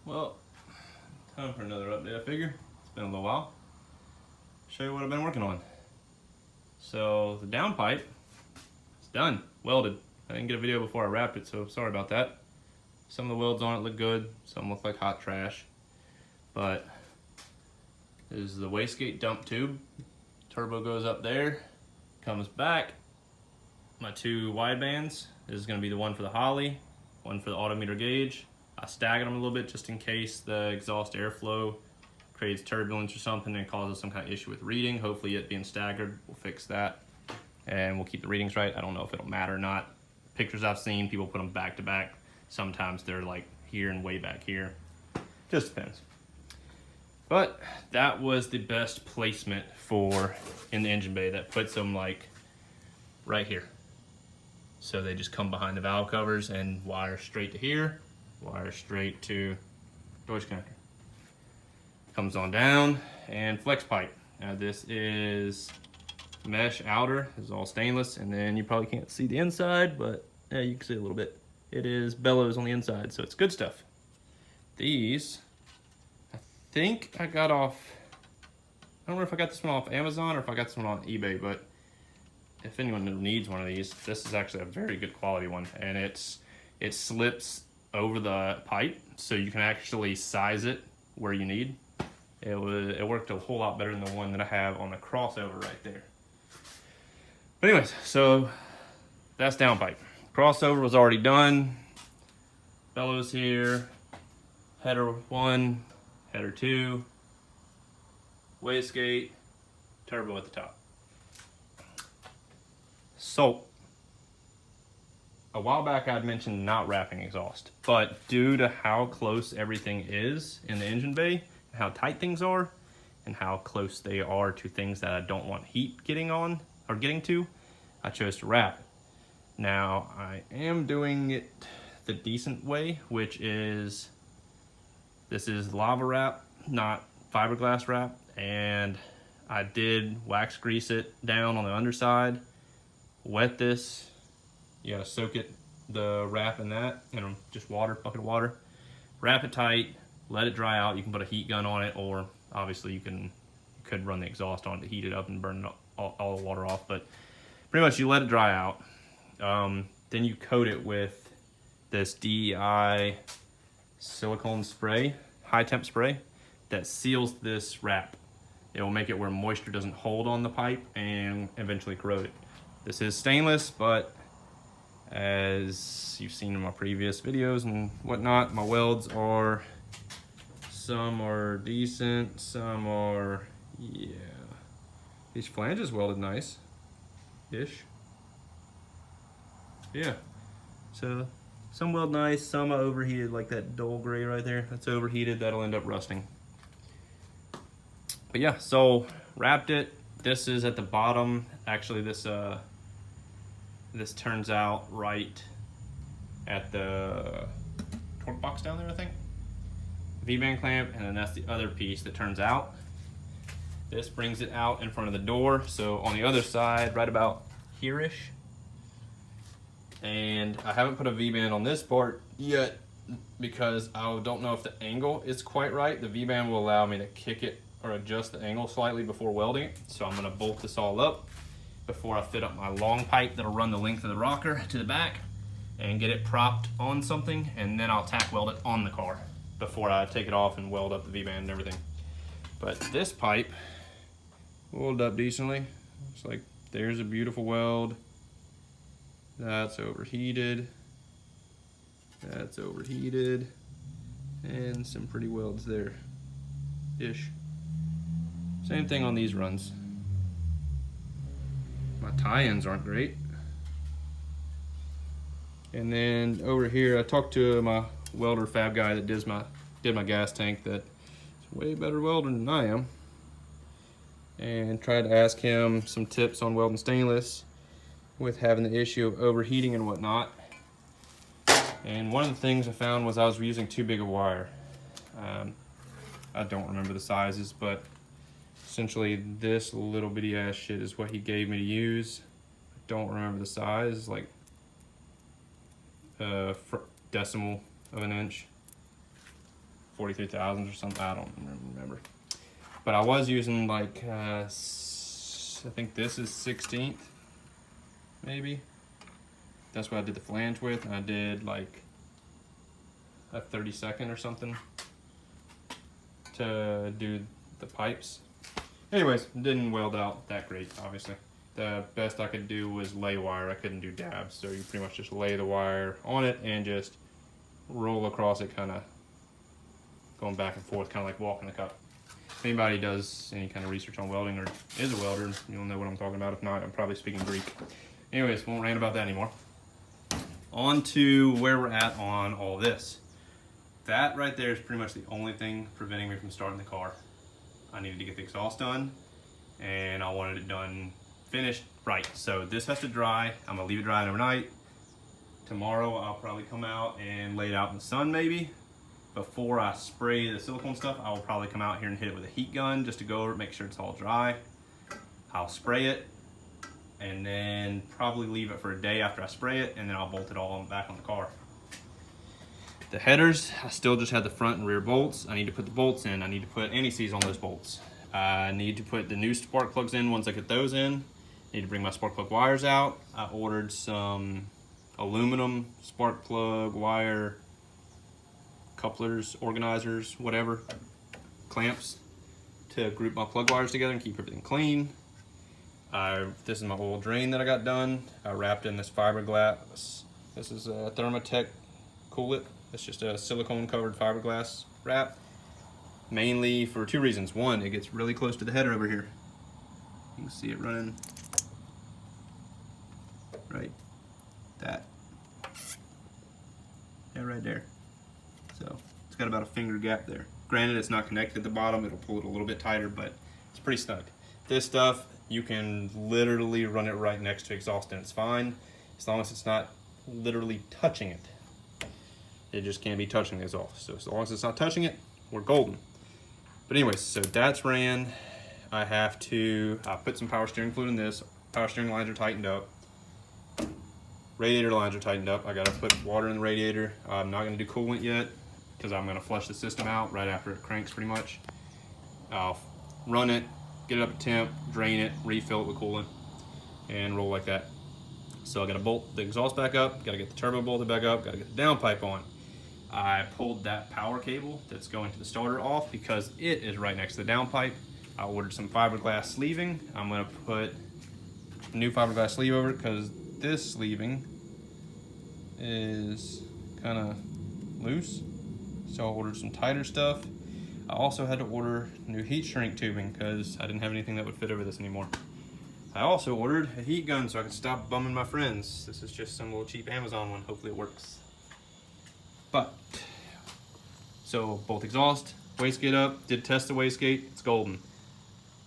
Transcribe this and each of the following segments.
Well, time for another update, I figure. It's been a little while. Show you what I've been working on. So the downpipe is done, welded. I didn't get a video before I wrapped it, so sorry about that. Some of the welds on it look good, some look like hot trash. But this is the wastegate dump tube. Turbo goes up there, comes back. My two wide bands. This is going to be the one for the Holly, one for the autometer gauge. I staggered them a little bit just in case the exhaust airflow creates turbulence or something and causes some kind of issue with reading. Hopefully it being staggered will fix that and we'll keep the readings right. I don't know if it'll matter or not. Pictures I've seen, people put them back to back. Sometimes they're like here and way back here. Just depends. But that was the best placement for in the engine bay. That puts them like right here. So they just come behind the valve covers and wire straight to here, wire straight to Deutsch connector. Comes on down, and flex pipe. Now this is mesh outer, this is all stainless, and then you probably can't see the inside, but yeah, you can see a little bit. It is bellows on the inside, so it's good stuff. These, I think I got off, I don't know if I got this one off Amazon or if I got this one on eBay, but if anyone needs one of these, this is actually a very good quality one, and it slips over the pipe, so you can actually size it where you need. It worked a whole lot better than the one that I have on the crossover right there. But anyways, so that's downpipe. Crossover was already done. Bellows here, header 1, header 2, wastegate, turbo at the top. So, a while back I'd mentioned not wrapping exhaust, but due to how close everything is in the engine bay, how tight things are, and how close they are to things that I don't want heat getting on or getting to, I chose to wrap. Now, I am doing it the decent way, which is, this is lava wrap, not fiberglass wrap, and I did wax grease it down on the underside, wet this. You gotta soak it, the wrap in that, and just water, bucket of water. Wrap it tight, let it dry out. You can put a heat gun on it, or obviously you could run the exhaust on it to heat it up and burn all the water off, but pretty much you let it dry out. Then you coat it with this DEI silicone spray, high temp spray, that seals this wrap. It will make it where moisture doesn't hold on the pipe and eventually corrode it. This is stainless, but as you've seen in my previous videos and whatnot, my welds are, some are decent, some are, yeah. These flanges welded nice-ish. Yeah, so some weld nice, some are overheated, like that dull gray right there. That's overheated, that'll end up rusting. But yeah, so wrapped it. This is at the bottom. Actually, this turns out right at the torque box down there, I think. V-band clamp, and then that's the other piece that turns out. This brings it out in front of the door, so on the other side, right about here-ish. And I haven't put a V-band on this part yet because I don't know if the angle is quite right. The V-band will allow me to kick it or adjust the angle slightly before welding it. So I'm gonna bolt this all up before I fit up my long pipe that'll run the length of the rocker to the back and get it propped on something, and then I'll tack weld it on the car before I take it off and weld up the V-band and everything. But this pipe welded up decently. It's like, there's a beautiful weld. That's overheated. That's overheated. And some pretty welds there-ish. Same thing on these runs. My tie-ins aren't great. And then over here, I talked to my welder fab guy that did my gas tank, that is way better welder than I am, and tried to ask him some tips on welding stainless with having the issue of overheating and whatnot. And one of the things I found was I was using too big a wire. I don't remember the sizes, but essentially this little bitty ass shit is what he gave me to use. I don't remember the size, like decimal of an inch. 43,000 or something. I don't remember. But I was using like, I think this is 16th, maybe. That's what I did the flange with, and I did like a 32nd or something to do the pipes. Anyways, didn't weld out that great, obviously. The best I could do was lay wire. I couldn't do dabs, so you pretty much just lay the wire on it and just roll across it, kind of going back and forth, kind of like walking the cup. If anybody does any kind of research on welding or is a welder, you'll know what I'm talking about. If not, I'm probably speaking Greek. Anyways, won't rant about that anymore. On to where we're at on all this. That right there is pretty much the only thing preventing me from starting the car. I needed to get the exhaust done, and I wanted it done, finished right. So this has to dry. I'm gonna leave it drying overnight. Tomorrow I'll probably come out and lay it out in the sun maybe. Before I spray the silicone stuff, I will probably come out here and hit it with a heat gun just to go over it, make sure it's all dry. I'll spray it, and then probably leave it for a day after I spray it, and then I'll bolt it all back on the car. The headers, I still just had the front and rear bolts. I need to put the bolts in. I need to put anti-seize on those bolts. I need to put the new spark plugs in once I get those in. I need to bring my spark plug wires out. I ordered some aluminum spark plug wire couplers, organizers, whatever, clamps to group my plug wires together and keep everything clean. This is my oil drain that I got done. I wrapped in this fiberglass. This is a Thermatec Coolant. It's just a silicone covered fiberglass wrap, mainly for two reasons. One, it gets really close to the header over here. You can see it running right, that, yeah, right there. So it's got about a finger gap there. Granted, it's not connected at the bottom. It'll pull it a little bit tighter, but it's pretty snug. This stuff, you can literally run it right next to exhaust and it's fine, as long as it's not literally touching it. It just can't be touching the exhaust. So as long as it's not touching it, we're golden. But anyways, so that's ran. I put some power steering fluid in this. Power steering lines are tightened up. Radiator lines are tightened up. I gotta put water in the radiator. I'm not gonna do coolant yet because I'm gonna flush the system out right after it cranks pretty much. I'll run it, get it up to temp, drain it, refill it with coolant, and roll like that. So I gotta bolt the exhaust back up, gotta get the turbo bolted back up, gotta get the downpipe on. I pulled that power cable that's going to the starter off because it is right next to the downpipe. I ordered some fiberglass sleeving. I'm gonna put a new fiberglass sleeve over it because this sleeving is kind of loose. So I ordered some tighter stuff. I also had to order new heat shrink tubing because I didn't have anything that would fit over this anymore. I also ordered a heat gun so I could stop bumming my friends. This is just some little cheap Amazon one. Hopefully it works. But, so both exhaust, wastegate up, did test the wastegate, it's golden.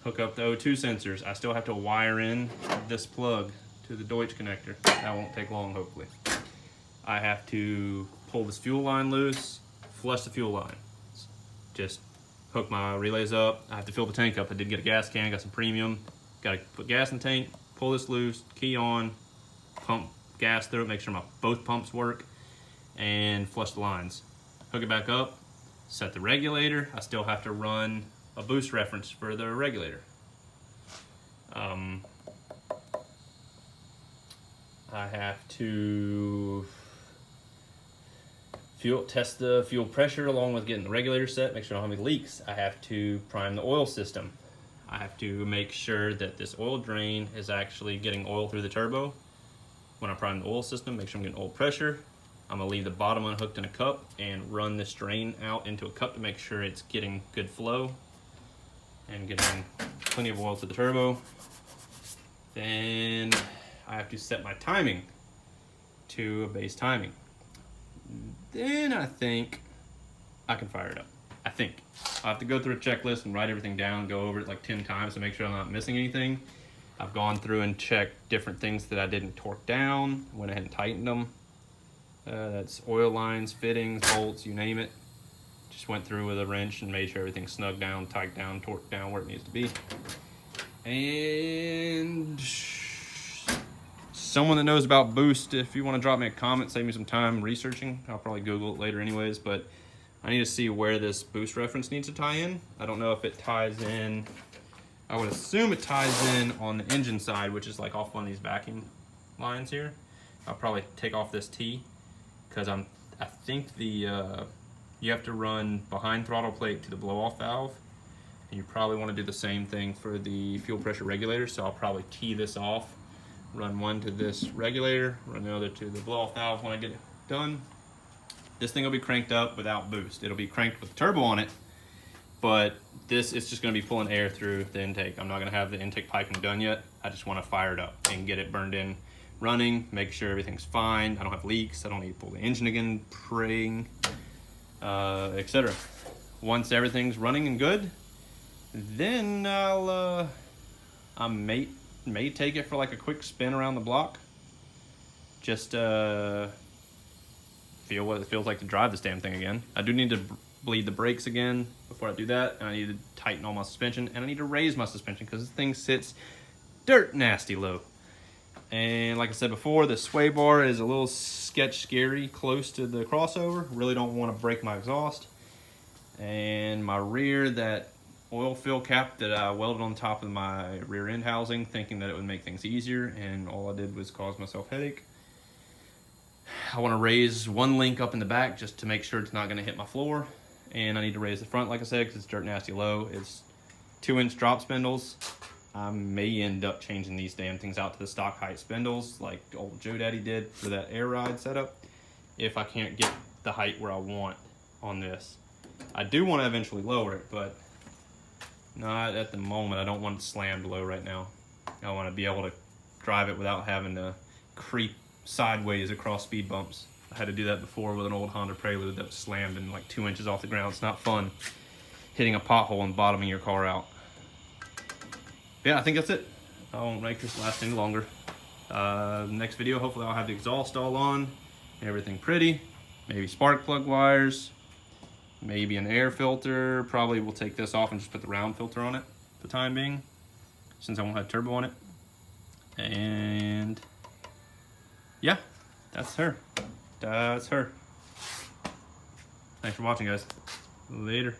Hook up the O2 sensors. I still have to wire in this plug to the Deutsch connector. That won't take long, hopefully. I have to pull this fuel line loose, flush the fuel line. Just hook my relays up. I have to fill the tank up. I did get a gas can, got some premium. Got to put gas in the tank, pull this loose, key on, pump gas through it, make sure both pumps work, and flush the lines. Hook it back up, set the regulator. I still have to run a boost reference for the regulator. I have to test the fuel pressure along with getting the regulator set, make sure I don't have any leaks. I have to prime the oil system. I have to make sure that this oil drain is actually getting oil through the turbo. When I prime the oil system, make sure I'm getting oil pressure. I'm gonna leave the bottom unhooked in a cup and run this drain out into a cup to make sure it's getting good flow and getting plenty of oil to the turbo. Then I have to set my timing to a base timing. Then I think I can fire it up. I think. I'll have to go through a checklist and write everything down, go over it like 10 times to make sure I'm not missing anything. I've gone through and checked different things that I didn't torque down, went ahead and tightened them. That's oil lines, fittings, bolts, you name it. Just went through with a wrench and made sure everything's snug down, tight down, torqued down where it needs to be. And someone that knows about boost, if you want to drop me a comment, save me some time researching. I'll probably Google it later anyways, but I need to see where this boost reference needs to tie in. I don't know if it ties in, I would assume it ties in on the engine side, which is like off one of these backing lines here. I'll probably take off this T because I think the you have to run behind throttle plate to the blow off valve. And you probably want to do the same thing for the fuel pressure regulator. So I'll probably tee this off, run one to this regulator, run the other to the blow off valve when I get it done. This thing will be cranked up without boost. It'll be cranked with turbo on it, but this is just gonna be pulling air through the intake. I'm not gonna have the intake piping done yet. I just wanna fire it up and get it burned in, running, make sure everything's fine. I don't have leaks. I don't need to pull the engine again, praying, etc. Once everything's running and good, then I may take it for like a quick spin around the block. Just feel what it feels like to drive this damn thing again. I do need to bleed the brakes again before I do that, and I need to tighten all my suspension, and I need to raise my suspension because this thing sits dirt nasty low. And like I said before, the sway bar is a little scary close to the crossover. Really don't want to break my exhaust. And my rear, that oil fill cap that I welded on top of my rear end housing, thinking that it would make things easier, and all I did was cause myself headache. I want to raise one link up in the back just to make sure it's not going to hit my floor. And I need to raise the front, like I said, because it's dirt nasty low. It's 2-inch drop spindles. I may end up changing these damn things out to the stock height spindles like old Joe Daddy did for that air ride setup, if I can't get the height where I want on this. I do want to eventually lower it, but not at the moment. I don't want it slammed low right now. I want to be able to drive it without having to creep sideways across speed bumps. I had to do that before with an old Honda Prelude that was slammed and like 2 inches off the ground. It's not fun hitting a pothole and bottoming your car out. Yeah, I think that's it. I won't make this last any longer. Next video, hopefully I'll have the exhaust all on, everything pretty, maybe spark plug wires, maybe an air filter. Probably we'll take this off and just put the round filter on it for the time being, since I won't have turbo on it. And yeah, that's her. That's her. Thanks for watching, guys. Later.